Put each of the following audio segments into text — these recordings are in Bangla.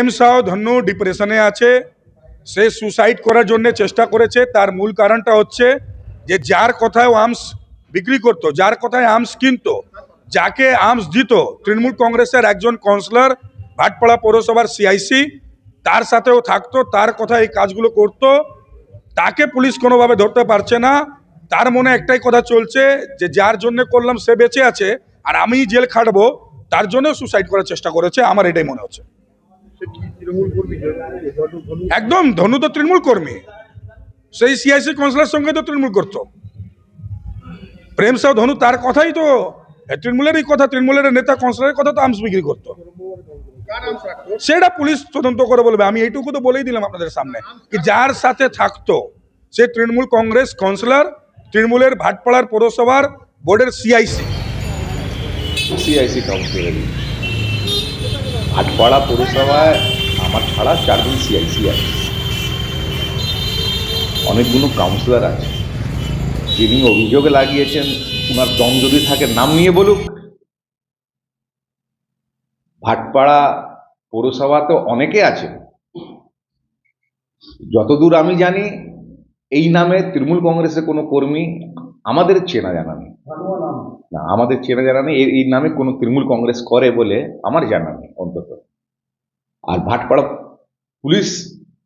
প্রেম সাউ ধন্যু ডিপ্রেশনে আছে, সে সুসাইড করার জন্য চেষ্টা করেছে। তার মূল কারণটা হচ্ছে যে যার কথায় ও আর্মস বিক্রি করতো, যার কথায় আর্মস কিনতো, যাকে আর্মস দিত তৃণমূল কংগ্রেসের একজন কাউন্সিলর, ভাটপাড়া পৌরসভার সিআইসি, তার সাথেও থাকতো, তার কথা এই কাজগুলো করতো। তাকে পুলিশ কোনোভাবে ধরতে পারছে না। তার মনে একটাই কথা চলছে যে যার জন্য করলাম সে বেঁচে আছে, আর আমি জেল খাটবো, তার জন্য সুসাইড করার চেষ্টা করেছে। আমার এটাই মনে হচ্ছে। একদম, ধনু তো তৃণমূল কর্মী, সেই সিআইসি কাউন্সিলর সঙ্গে তো তৃণমূল করতো। প্রেম সাউ ধনু তার কথাই তো তৃণমূলেরই কথা, তৃণমূলের নেতা কাউন্সিলরের কথা তো আর্মস বিক্রি করতো। সেটা পুলিশ তদন্ত করে বলবে। আমি এইটুকু তো বলেই দিলাম আপনাদের সামনে কি যার সাথে থাকতো সে তৃণমূল কংগ্রেস কাউন্সিলর, তৃণমূলের ভাটপাড়ার পৌরসভার বোর্ডের সিআইসি কাউন্সিলর। ভাটপাড়া পৌরসভায় আমার ছাড়া 4 জন সিআইসি আছে, অনেকগুলো কাউন্সিলর আছে। যিনি অভিযোগে লাগিয়েছেন ওনার দম যদি থাকে নাম নিয়ে বলুক। ভাটপাড়া পৌরসভাতে অনেকে আছে, যতদূর আমি জানি এই নামে তৃণমূল কংগ্রেসের কোনো কর্মী আমাদের চেনা জানা নেই। না, আমাদের চেনা জানা নেই এই নামে কোনো তৃণমূল কংগ্রেস করে বলে আমার জানা নেই অন্তত। আর ভাটপাড়া পুলিশ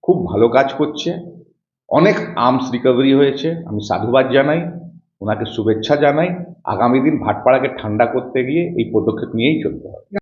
খুব ভালো কাজ করছে, অনেক আর্মস রিকভারি হয়েছে। আমি সাধুবাদ জানাই, ওনাকে শুভেচ্ছা জানাই। আগামী দিন ভাটপাড়াকে ঠান্ডা করতে গিয়ে এই পদক্ষেপ নিয়েই চলতে হবে।